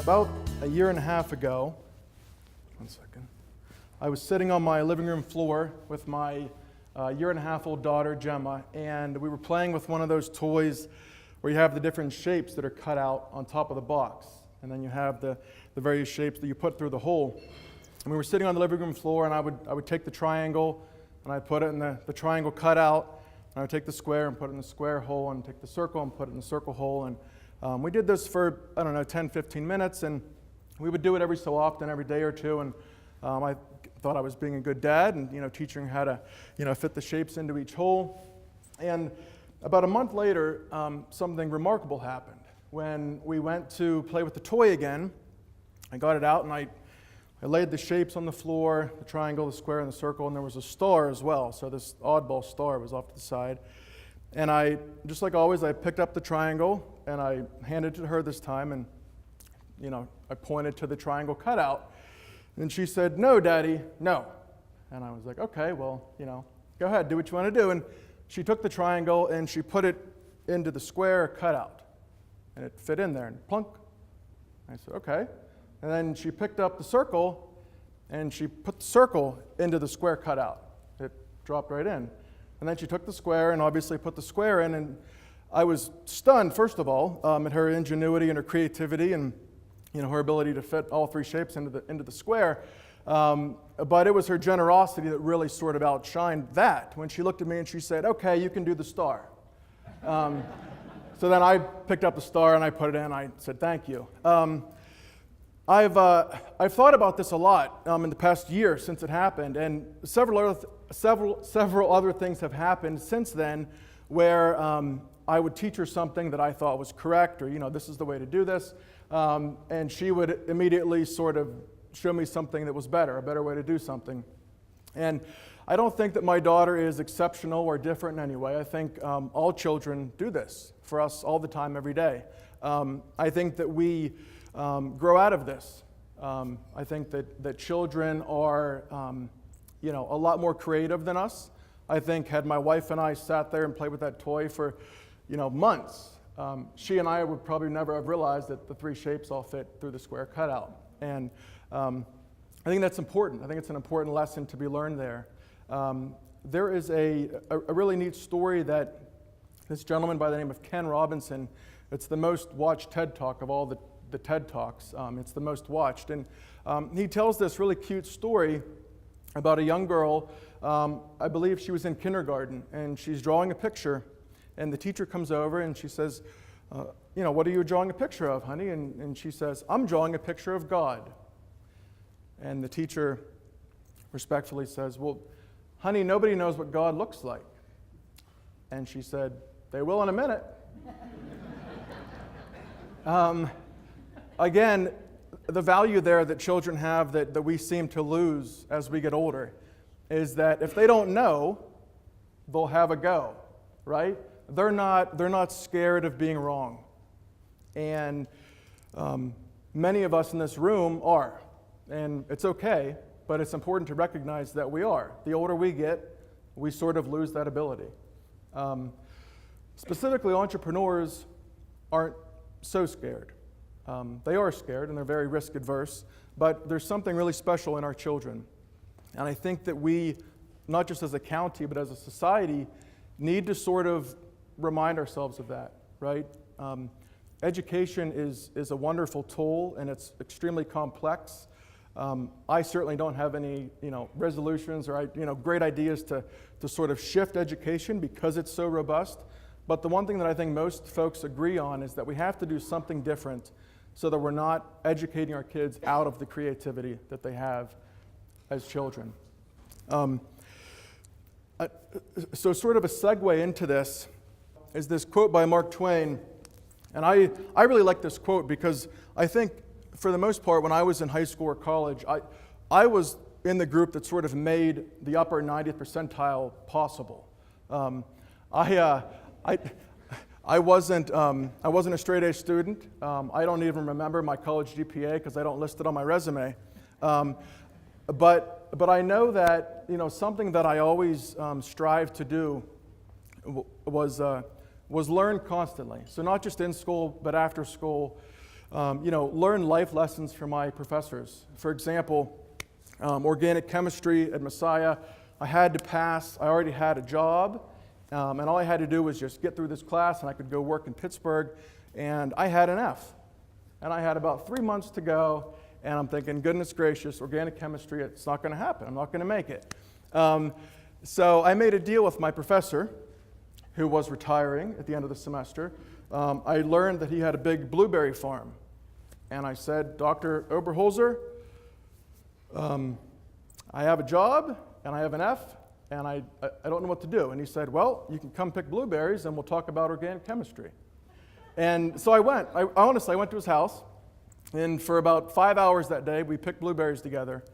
About a year and a half ago, I was sitting on my living room floor with my year-and-a-half-old daughter, Gemma, and we were playing with one of those toys where you have the different shapes that are cut out on top of the box, and then you have the various shapes that you put through the hole. And we were sitting on the living room floor, and I would take the triangle, and I'd put it in the triangle cutout, and I would take the square and put it in the square hole, and take the circle and put it in the circle hole. And we did this for, 10, 15 minutes, and we would do it every so often, every day or two, and I thought I was being a good dad and, teaching how to, fit the shapes into each hole. And about a month later, something remarkable happened. When we went to play with the toy again, I got it out and I laid the shapes on the floor, the triangle, the square, and the circle, and there was a star as well. So this oddball star was off to the side. And I, just like always, I picked up the triangle and I handed it to her this time, and, I pointed to the triangle cutout. And she said, "No, Daddy, no." And I was like, "Okay, well, go ahead, do what you want to do." And she took the triangle and she put it into the square cutout. And it fit in there, and plunk. I said, "Okay." And then she picked up the circle and she put the circle into the square cutout. It dropped right in. And then she took the square and obviously put the square in. And I was stunned, first of all, at her ingenuity and her creativity and her ability to fit all three shapes into the square. But it was her generosity that really sort of outshined that when she looked at me and she said, "Okay, you can do the star." So then I picked up the star and I put it in. I said, "Thank you." I've thought about this a lot in the past year since it happened, and several other things have happened since then where I would teach her something that I thought was correct, or this is the way to do this. And she would immediately sort of show me something that was better, a better way to do something. And I don't think that my daughter is exceptional or different in any way. I think all children do this for us all the time, every day. I think that we grow out of this. I think that children are, a lot more creative than us. I think had my wife and I sat there and played with that toy for, months, she and I would probably never have realized that the three shapes all fit through the square cutout. And I think that's important. I think it's an important lesson to be learned there. There is a really neat story that this gentleman by the name of Ken Robinson, it's the most watched TED Talk of all the TED Talks. It's the most watched. And he tells this really cute story about a young girl. I believe she was in kindergarten, and she's drawing a picture. And the teacher comes over and she says, "What are you drawing a picture of, honey?" And she says, "I'm drawing a picture of God." And the teacher respectfully says, "Well, honey, nobody knows what God looks like." And she said, "They will in a minute." Again, the value there that children have that we seem to lose as we get older is that if they don't know, they'll have a go, right? They're not scared of being wrong. And many of us in this room are. And it's okay, but it's important to recognize that we are. The older we get, we sort of lose that ability. Specifically, entrepreneurs aren't so scared. They are scared and they're very risk adverse, but there's something really special in our children. And I think that we, not just as a county, but as a society, need to sort of remind ourselves of that, right? Education is a wonderful tool, and it's extremely complex. I certainly don't have any, resolutions or, great ideas to sort of shift education because it's so robust. But the one thing that I think most folks agree on is that we have to do something different so that we're not educating our kids out of the creativity that they have as children. So sort of a segue into this is this quote by Mark Twain. And I really like this quote because I think for the most part when I was in high school or college, I was in the group that sort of made the upper 90th percentile possible. I wasn't a straight A student. I don't even remember my college GPA because I don't list it on my resume. But I know that something that I always strive to do was learn constantly. So not just in school, but after school. learn life lessons from my professors. For example, organic chemistry at Messiah, I had to pass. I already had a job, and all I had to do was just get through this class, and I could go work in Pittsburgh, and I had an F. And I had about 3 months to go, and I'm thinking, goodness gracious, organic chemistry, it's not going to happen. I'm not going to make it. So I made a deal with my professor, who was retiring at the end of the semester. I learned that he had a big blueberry farm. And I said, Dr. Oberholzer, I have a job, and I have an F, and I don't know what to do. And he said, well, you can come pick blueberries, and we'll talk about organic chemistry. And so I went. I went to his house, and for about 5 hours that day, we picked blueberries together.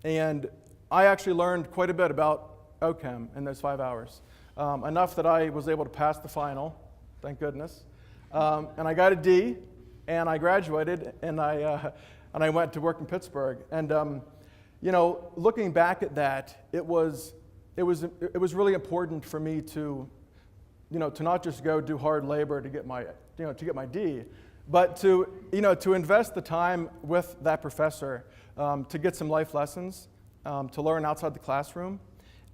And I actually learned quite a bit about OChem in those 5 hours, enough that I was able to pass the final, thank goodness. And I got a D, and I graduated, and I went to work in Pittsburgh. And looking back at that, it was really important for me to not just go do hard labor to get my D, but to invest the time with that professor to get some life lessons, to learn outside the classroom.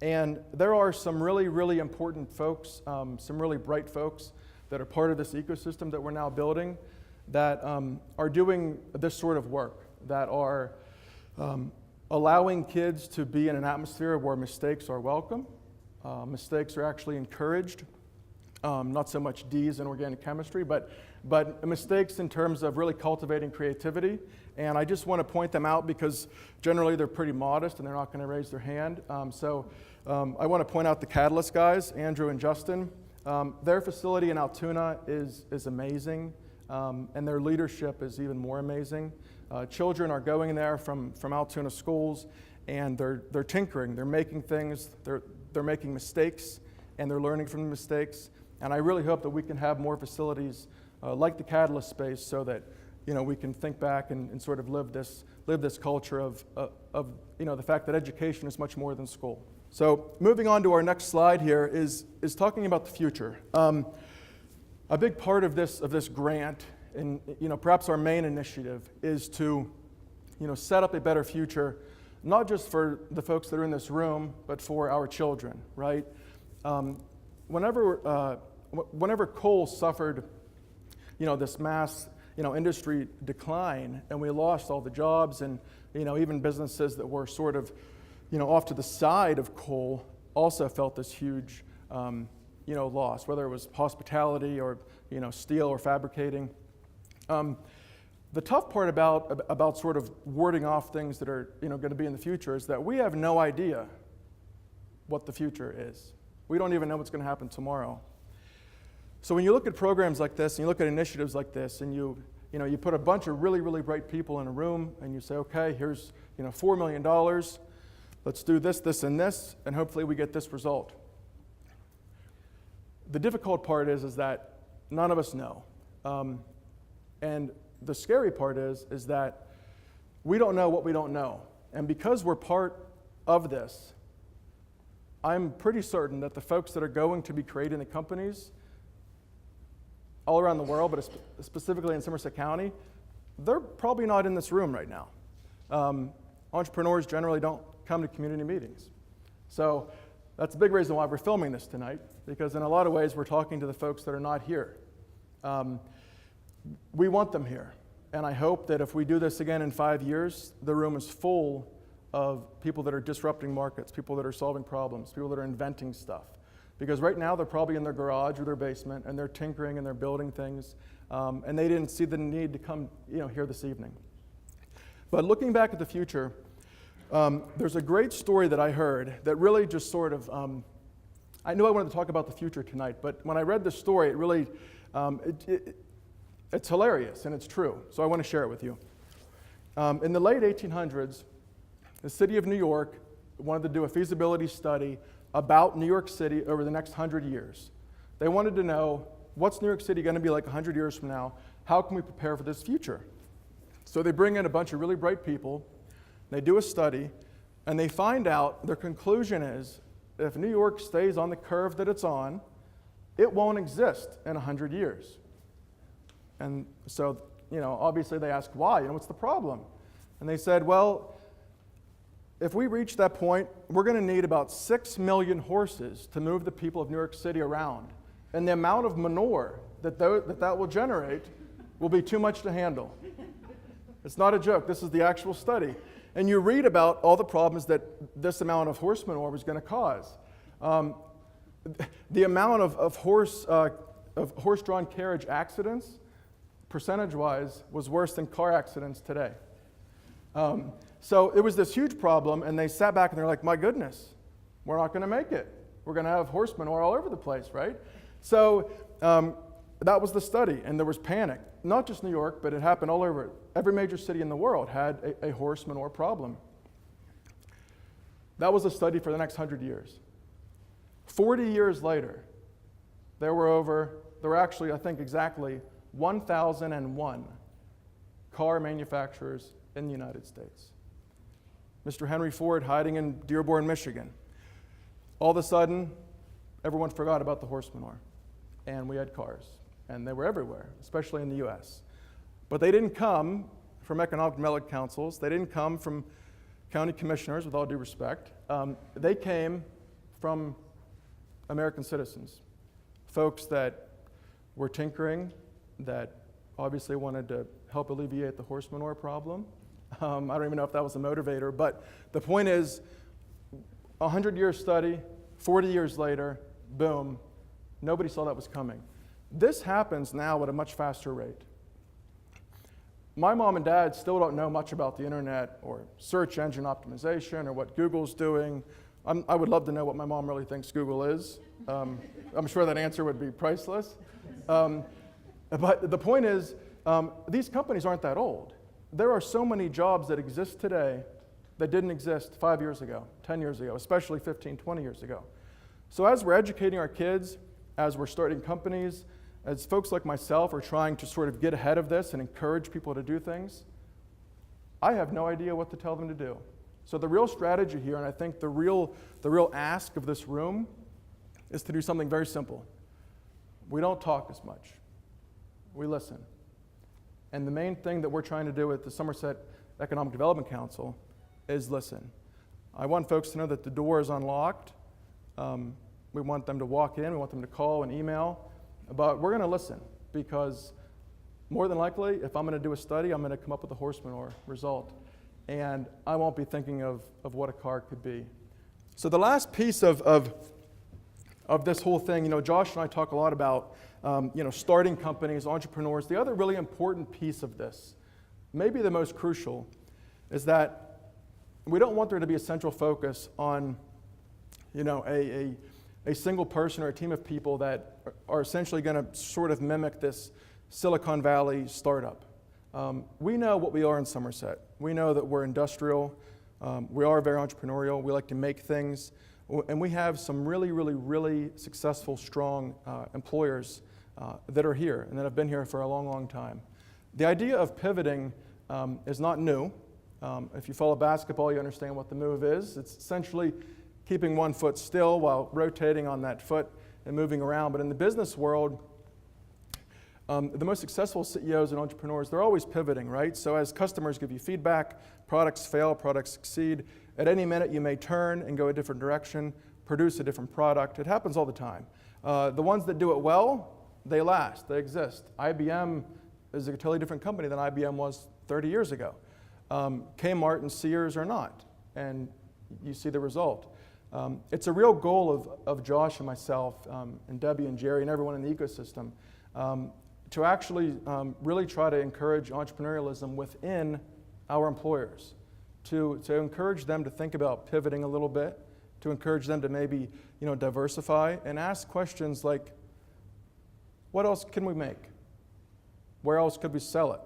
And there are some really, really important folks, some really bright folks that are part of this ecosystem that we're now building that are doing this sort of work, that are allowing kids to be in an atmosphere where mistakes are welcome, mistakes are actually encouraged, not so much D's in organic chemistry, but mistakes in terms of really cultivating creativity. And I just want to point them out because generally they're pretty modest and they're not going to raise their hand. So I want to point out the Catalyst guys, Andrew and Justin. Their facility in Altoona is amazing, and their leadership is even more amazing. Children are going there from Altoona schools, and they're tinkering, they're making things, they're making mistakes, and they're learning from the mistakes. And I really hope that we can have more facilities like the Catalyst space so that we can think back and sort of live this culture of the fact that education is much more than school. So moving on to our next slide here is talking about the future. A big part of this grant, and perhaps our main initiative, is to set up a better future, not just for the folks that are in this room, but for our children, right? Whenever coal suffered, this mass, industry decline, and we lost all the jobs, and even businesses that were sort of, off to the side of coal also felt this huge, loss, whether it was hospitality or steel or fabricating. The tough part about sort of warding off things that are going to be in the future is that we have no idea what the future is. We don't even know what's going to happen tomorrow. So when you look at programs like this, and you look at initiatives like this, and you put a bunch of really, really bright people in a room, and you say, okay, here's $4 million, let's do this, this, and this, and hopefully we get this result. The difficult part is that none of us know. And the scary part is that we don't know what we don't know. And because we're part of this, I'm pretty certain that the folks that are going to be creating the companies all around the world, but specifically in Somerset County, they're probably not in this room right now. Entrepreneurs generally don't come to community meetings. So that's a big reason why we're filming this tonight, because in a lot of ways we're talking to the folks that are not here. We want them here, and I hope that if we do this again in 5 years, the room is full of people that are disrupting markets, people that are solving problems, people that are inventing stuff. Because right now they're probably in their garage or their basement, and they're tinkering and they're building things, and they didn't see the need to come here this evening. But looking back at the future, there's a great story that I heard that really just sort of, I knew I wanted to talk about the future tonight, but when I read the story, it really, it's hilarious and it's true, so I want to share it with you. In the late 1800s, the city of New York wanted to do a feasibility study about New York City over the next 100 years. They wanted to know, what's New York City going to be like 100 years from now? How can we prepare for this future? So they bring in a bunch of really bright people, they do a study, and they find out, their conclusion is, if New York stays on the curve that it's on, it won't exist in 100 years. And so obviously they asked why, what's the problem? And they said, well, if we reach that point, we're going to need about 6 million horses to move the people of New York City around. And the amount of manure that will generate will be too much to handle. It's not a joke. This is the actual study. And you read about all the problems that this amount of horse manure was going to cause. The amount of horse-drawn carriage accidents, percentage-wise, was worse than car accidents today. So it was this huge problem, and they sat back and they're like, my goodness, we're not going to make it. We're going to have horse manure all over the place, right? So that was the study, and there was panic. Not just New York, but it happened all over. Every major city in the world had a horse manure problem. That was a study for the next 100 years. 40 years later, there were actually, I think, exactly 1,001 car manufacturers in the United States. Mr. Henry Ford hiding in Dearborn, Michigan. All of a sudden, everyone forgot about the horse manure, and we had cars, and they were everywhere, especially in the US. But they didn't come from economic development councils. They didn't come from county commissioners, with all due respect. They came from American citizens, folks that were tinkering, that obviously wanted to help alleviate the horse manure problem. I don't even know if that was a motivator, but the point is, 100-year study, 40 years later, boom, nobody saw that was coming. This happens now at a much faster rate. My mom and dad still don't know much about the internet or search engine optimization or what Google's doing. I would love to know what my mom really thinks Google is. I'm sure that answer would be priceless. But the point is, these companies aren't that old. There are so many jobs that exist today that didn't exist 5 years ago, 10 years ago, especially 15, 20 years ago. So as we're educating our kids, as we're starting companies, as folks like myself are trying to sort of get ahead of this and encourage people to do things, I have no idea what to tell them to do. So the real strategy here, and I think the real ask of this room, is to do something very simple. We don't talk as much. We listen. And the main thing that we're trying to do with the Somerset Economic Development Council is listen. I want folks to know that the door is unlocked. We want them to walk in. We want them to call and email. But we're going to listen, because more than likely, if I'm going to do a study, I'm going to come up with a horse manure result. And I won't be thinking of what a car could be. So the last piece of this whole thing, Josh and I talk a lot about starting companies, entrepreneurs. The other really important piece of this, maybe the most crucial, is that we don't want there to be a central focus on a single person or a team of people that are essentially going to sort of mimic this Silicon Valley startup. We know what we are in Somerset. We know that we're industrial. We are very entrepreneurial. We like to make things. And we have some really, really, really successful, strong employers that are here and that have been here for a long, long time. The idea of pivoting is not new. If you follow basketball, you understand what the move is. It's essentially keeping one foot still while rotating on that foot and moving around. But in the business world, the most successful CEOs and entrepreneurs, they're always pivoting, right? So as customers give you feedback, products fail, products succeed. At any minute, you may turn and go a different direction, produce a different product. It happens all the time. The ones that do it well, they last, they exist. IBM is a totally different company than IBM was 30 years ago. Kmart and Sears are not, and you see the result. It's a real goal of Josh and myself and Debbie and Jerry and everyone in the ecosystem to actually really try to encourage entrepreneurialism within our employers, to encourage them to think about pivoting a little bit, to encourage them to maybe diversify and ask questions like, what else can we make? Where else could we sell it?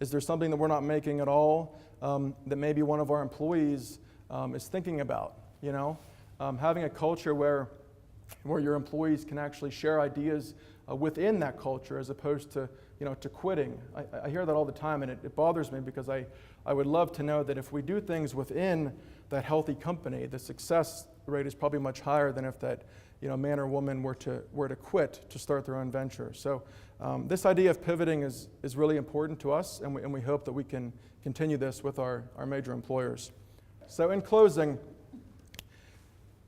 Is there something that we're not making at all that maybe one of our employees is thinking about? Having a culture where your employees can actually share ideas within that culture, as opposed to to quitting. I hear that all the time, and it bothers me, because I would love to know that if we do things within that healthy company, the success rate is probably much higher than if that man or woman were to quit to start their own venture. So this idea of pivoting is really important to us, and we hope that we can continue this with our major employers. So in closing,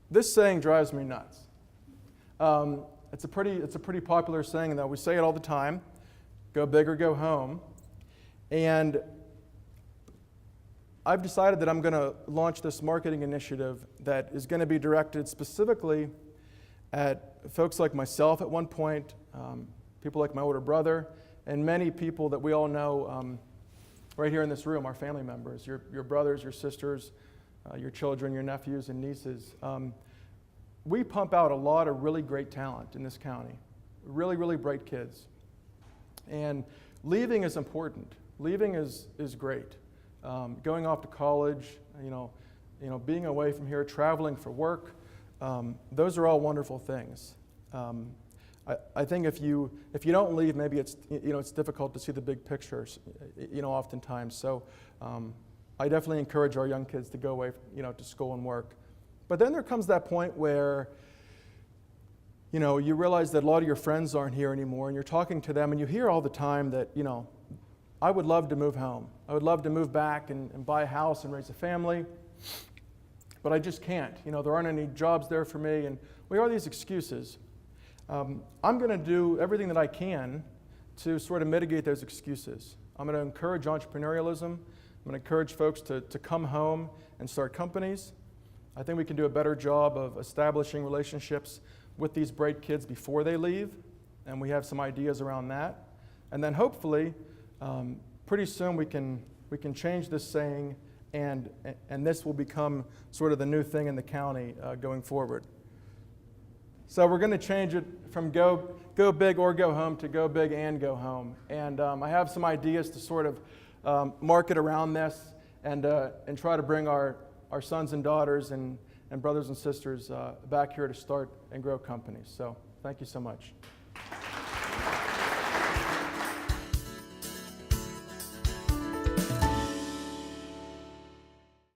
this saying drives me nuts. It's a pretty popular saying, though. We say it all the time: go big or go home. And I've decided that I'm going to launch this marketing initiative that is going to be directed specifically at folks like myself at one point, people like my older brother, and many people that we all know right here in this room, our family members, your brothers, your sisters, your children, your nephews and nieces. We pump out a lot of really great talent in this county, really, really bright kids. And leaving is important. Leaving is great. Going off to college, being away from here, traveling for work, those are all wonderful things. I think if you don't leave, maybe it's difficult to see the big pictures, oftentimes. So I definitely encourage our young kids to go away, to school and work. But then there comes that point where, you realize that a lot of your friends aren't here anymore, and you're talking to them, and you hear all the time that, I would love to move home. I would love to move back and buy a house and raise a family, but I just can't. There aren't any jobs there for me, and we are these excuses. I'm going to do everything that I can to sort of mitigate those excuses. I'm going to encourage entrepreneurialism. I'm going to encourage folks to come home and start companies. I think we can do a better job of establishing relationships with these bright kids before they leave, and we have some ideas around that. And then hopefully, pretty soon we can change this saying, and this will become sort of the new thing in the county going forward. So we're going to change it from go big or go home to go big and go home. And I have some ideas to sort of market around this and try to bring our sons and daughters and brothers and sisters back here to start and grow companies. So thank you so much.